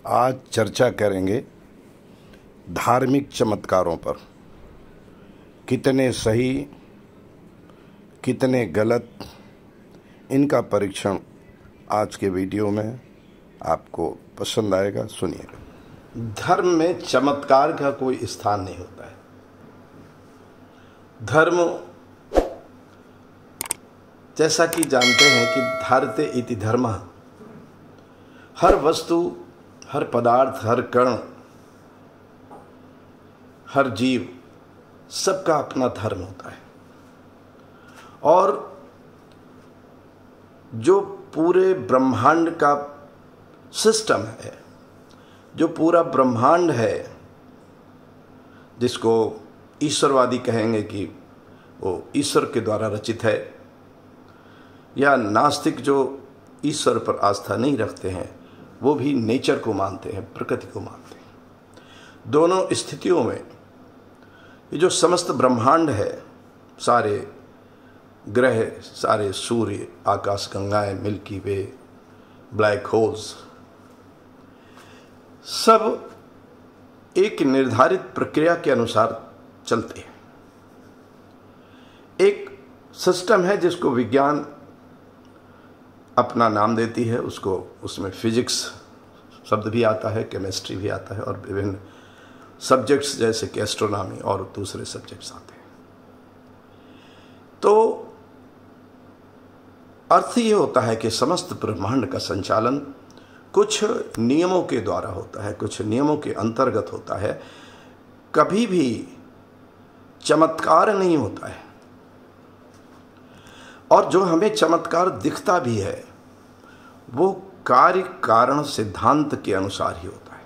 आज चर्चा करेंगे धार्मिक चमत्कारों पर। कितने सही, कितने गलत, इनका परीक्षण आज के वीडियो में आपको पसंद आएगा। सुनिएगा। धर्म में चमत्कार का कोई स्थान नहीं होता है। धर्म, जैसा कि जानते हैं कि धारते इति धर्मः, हर वस्तु, हर पदार्थ, हर कण, हर जीव, सबका अपना धर्म होता है। और जो पूरे ब्रह्मांड का सिस्टम है, जो पूरा ब्रह्मांड है, जिसको ईश्वरवादी कहेंगे कि वो ईश्वर के द्वारा रचित है, या नास्तिक जो ईश्वर पर आस्था नहीं रखते हैं वो भी नेचर को मानते हैं, प्रकृति को मानते हैं। दोनों स्थितियों में ये जो समस्त ब्रह्मांड है, सारे ग्रह, सारे सूर्य, आकाश गंगाएं, मिल्की वे, ब्लैक होल्स, सब एक निर्धारित प्रक्रिया के अनुसार चलते हैं। एक सिस्टम है जिसको विज्ञान अपना नाम देती है, उसको, उसमें फिजिक्स शब्द भी आता है, केमिस्ट्री भी आता है, और विभिन्न सब्जेक्ट्स जैसे कि एस्ट्रोनॉमी और दूसरे सब्जेक्ट्स आते हैं। तो अर्थ ये होता है कि समस्त ब्रह्मांड का संचालन कुछ नियमों के द्वारा होता है, कुछ नियमों के अंतर्गत होता है। कभी भी चमत्कार नहीं होता है। और जो हमें चमत्कार दिखता भी है वो कार्य कारण सिद्धांत के अनुसार ही होता है।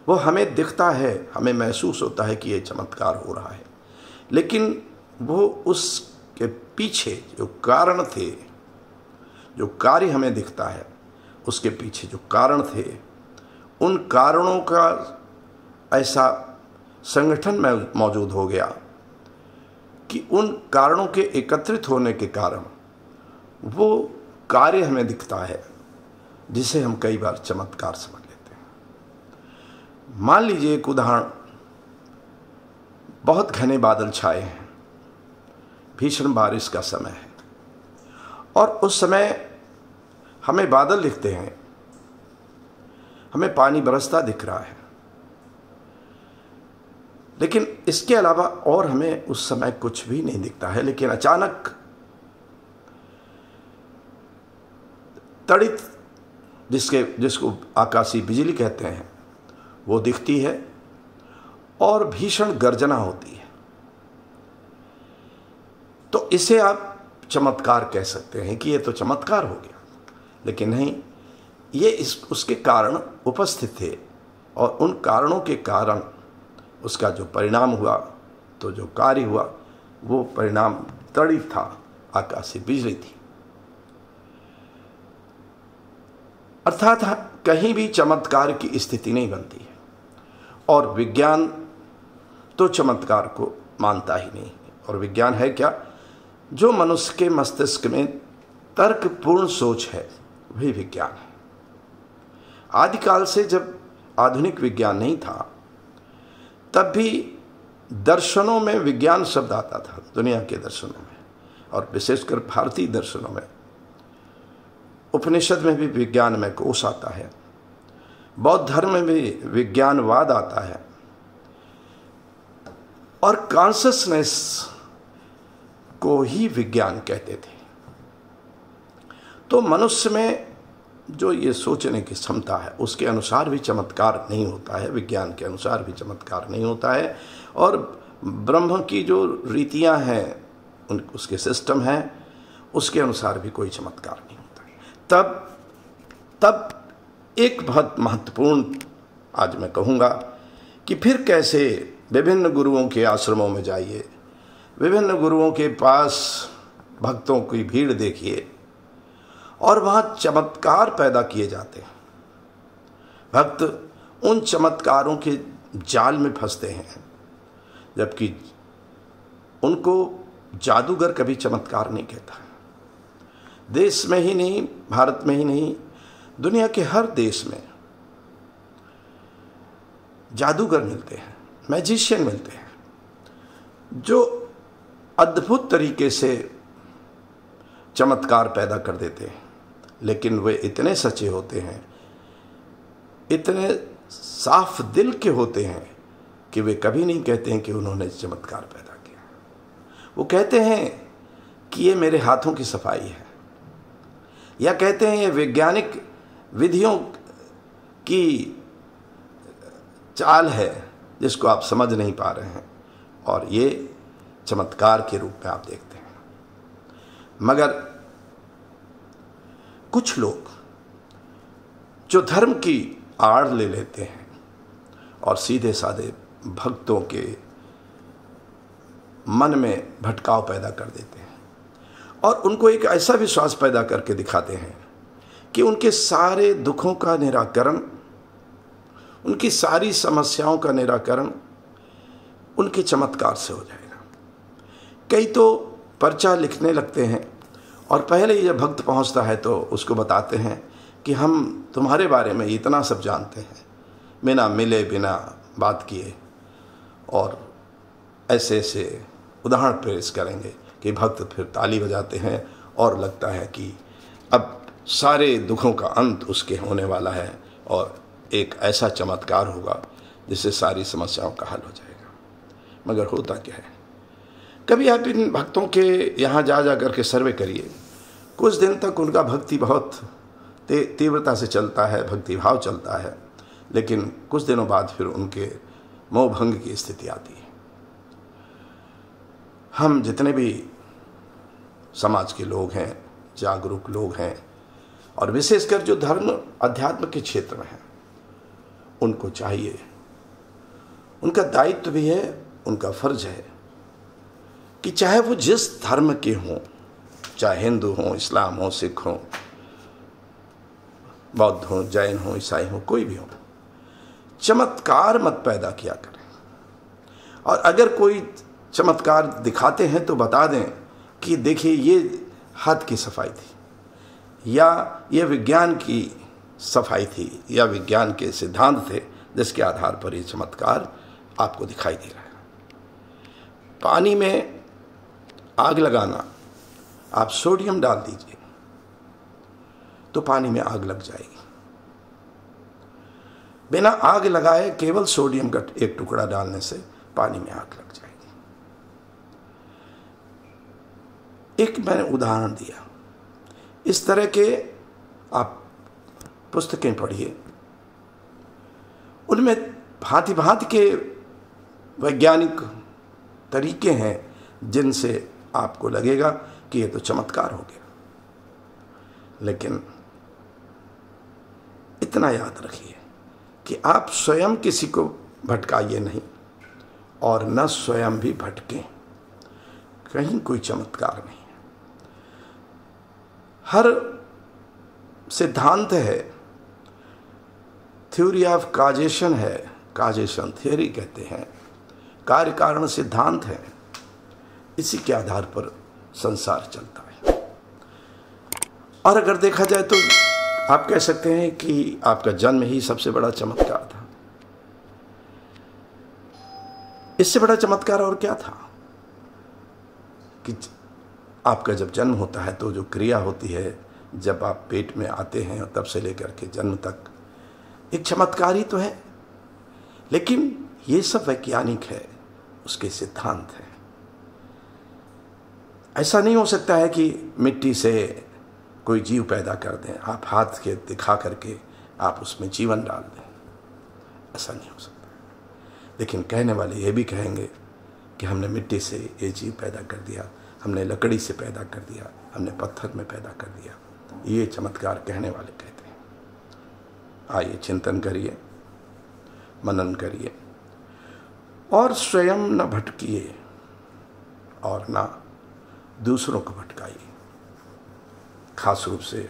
वो हमें दिखता है, हमें महसूस होता है कि ये चमत्कार हो रहा है, लेकिन वो उसके पीछे जो कारण थे, जो कार्य हमें दिखता है, उसके पीछे जो कारण थे, उन कारणों का ऐसा संगठन में मौजूद हो गया कि उन कारणों के एकत्रित होने के कारण वो कार्य हमें दिखता है, जिसे हम कई बार चमत्कार समझ लेते हैं। मान लीजिए एक उदाहरण, बहुत घने बादल छाए हैं, भीषण बारिश का समय है, और उस समय हमें बादल दिखते हैं, हमें पानी बरसता दिख रहा है, लेकिन इसके अलावा और हमें उस समय कुछ भी नहीं दिखता है। लेकिन अचानक तड़ित, जिसको आकाशीय बिजली कहते हैं, वो दिखती है और भीषण गर्जना होती है। तो इसे आप चमत्कार कह सकते हैं कि ये तो चमत्कार हो गया, लेकिन नहीं, ये उसके कारण उपस्थित थे, और उन कारणों के कारण उसका जो परिणाम हुआ, तो जो कार्य हुआ, वो परिणाम तड़ित था, आकाशीय बिजली थी। अर्थात कहीं भी चमत्कार की स्थिति नहीं बनती है, और विज्ञान तो चमत्कार को मानता ही नहीं। और विज्ञान है क्या? जो मनुष्य के मस्तिष्क में तर्कपूर्ण सोच है, वही विज्ञान है। आदिकाल से, जब आधुनिक विज्ञान नहीं था, तब भी दर्शनों में विज्ञान शब्द आता था, दुनिया के दर्शनों में, और विशेषकर भारतीय दर्शनों में। उपनिषद में भी विज्ञान में कोश आता है, बौद्ध धर्म में भी विज्ञानवाद आता है, और कॉन्शसनेस को ही विज्ञान कहते थे। तो मनुष्य में जो ये सोचने की क्षमता है, उसके अनुसार भी चमत्कार नहीं होता है, विज्ञान के अनुसार भी चमत्कार नहीं होता है। और ब्रह्म की जो रीतियां हैं, उसके सिस्टम हैं, उसके अनुसार भी कोई चमत्कार नहीं होता है। तब एक बहुत महत्वपूर्ण, आज मैं कहूँगा कि फिर कैसे विभिन्न गुरुओं के आश्रमों में जाइए, विभिन्न गुरुओं के पास भक्तों की भीड़ देखिए, और वहाँ चमत्कार पैदा किए जाते हैं। भक्त उन चमत्कारों के जाल में फंसते हैं, जबकि उनको जादूगर कभी चमत्कार नहीं कहता। देश में ही नहीं, भारत में ही नहीं, दुनिया के हर देश में जादूगर मिलते हैं, मैजिशियन मिलते हैं, जो अद्भुत तरीके से चमत्कार पैदा कर देते हैं, लेकिन वे इतने सच्चे होते हैं, इतने साफ दिल के होते हैं कि वे कभी नहीं कहते हैं कि उन्होंने चमत्कार पैदा किया। वो कहते हैं कि ये मेरे हाथों की सफाई है, या कहते हैं ये वैज्ञानिक विधियों की चाल है जिसको आप समझ नहीं पा रहे हैं, और ये चमत्कार के रूप में आप देखते हैं। मगर कुछ लोग जो धर्म की आड़ ले लेते हैं और सीधे साधे भक्तों के मन में भटकाव पैदा कर देते हैं और उनको एक ऐसा विश्वास पैदा करके दिखाते हैं कि उनके सारे दुखों का निराकरण, उनकी सारी समस्याओं का निराकरण उनके चमत्कार से हो जाएगा। कई तो पर्चा लिखने लगते हैं और पहले ही जब भक्त पहुंचता है तो उसको बताते हैं कि हम तुम्हारे बारे में इतना सब जानते हैं, बिना मिले बिना बात किए, और ऐसे ऐसे उदाहरण पेश करेंगे कि भक्त फिर ताली बजाते हैं और लगता है कि अब सारे दुखों का अंत उसके होने वाला है और एक ऐसा चमत्कार होगा जिससे सारी समस्याओं का हल हो जाएगा। मगर होता क्या है, कभी आप इन भक्तों के यहाँ जा जा करके सर्वे करिए। कुछ दिन तक उनका भक्ति बहुत तीव्रता से चलता है, भक्ति भाव चलता है, लेकिन कुछ दिनों बाद फिर उनके मोह भंग की स्थिति आती है। हम जितने भी समाज के लोग हैं, जागरूक लोग हैं, और विशेषकर जो धर्म अध्यात्म के क्षेत्र में हैं, उनको चाहिए, उनका दायित्व भी है, उनका फर्ज है कि चाहे वो जिस धर्म के हों, चाहे हिंदू हों, इस्लाम हो, सिख हों, बौद्ध हों, जैन हों, ईसाई हों, कोई भी हो, चमत्कार मत पैदा किया करें। और अगर कोई चमत्कार दिखाते हैं तो बता दें कि देखिए ये हाथ की सफाई थी, या ये विज्ञान की सफाई थी, या विज्ञान के सिद्धांत थे जिसके आधार पर ये चमत्कार आपको दिखाई दे रहा है। पानी में आग लगाना, आप सोडियम डाल दीजिए तो पानी में आग लग जाएगी। बिना आग लगाए केवल सोडियम का एक टुकड़ा डालने से पानी में आग लग जाएगी। एक मैंने उदाहरण दिया, इस तरह के आप पुस्तकें पढ़िए, उनमें भांति भांति के वैज्ञानिक तरीके हैं जिनसे आपको लगेगा कि ये तो चमत्कार हो गया। लेकिन इतना याद रखिए कि आप स्वयं किसी को भटकाइए नहीं और न स्वयं भी भटकें, कहीं कोई चमत्कार नहीं है। हर सिद्धांत है, थ्योरी ऑफ काजेशन है, काजेशन थियरी कहते हैं, कार्य कारण सिद्धांत है, इसी के आधार पर संसार चलता है। और अगर देखा जाए तो आप कह सकते हैं कि आपका जन्म ही सबसे बड़ा चमत्कार था। इससे बड़ा चमत्कार और क्या था कि आपका जब जन्म होता है तो जो क्रिया होती है, जब आप पेट में आते हैं तब से लेकर के जन्म तक, एक चमत्कार ही तो है। लेकिन ये सब वैज्ञानिक है, उसके सिद्धांत हैं। ऐसा नहीं हो सकता है कि मिट्टी से कोई जीव पैदा कर दें, आप हाथ के दिखा करके आप उसमें जीवन डाल दें, ऐसा नहीं हो सकता। लेकिन कहने वाले ये भी कहेंगे कि हमने मिट्टी से ये जीव पैदा कर दिया, हमने लकड़ी से पैदा कर दिया, हमने पत्थर में पैदा कर दिया। ये चमत्कार कहने वाले कहते हैं। आइए चिंतन करिए, मनन करिए और स्वयं न भटकिए और ना दूसरों को भटकाइए। खास रूप से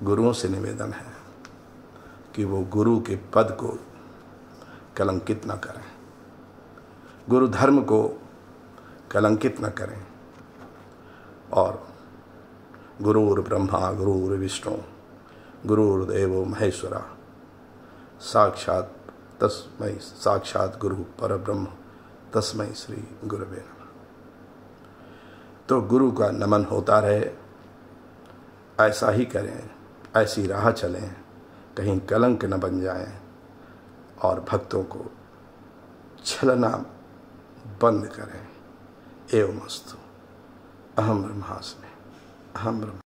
गुरुओं से निवेदन है कि वो गुरु के पद को कलंकित न करें, गुरु धर्म को कलंकित न करें, और गुरुर्ब्रह्मा गुरुर्विष्णु गुरुर्देवो महेश्वरा साक्षात गुरु परब्रह्म तस्मै श्री गुरुवे नमः। तो गुरु का नमन होता रहे, ऐसा ही करें, ऐसी राह चलें, कहीं कलंक न बन जाएं और भक्तों को छलना बंद करें। एवमस्तु। अहम ब्रह्मास्मि, अहम ब्रह्म।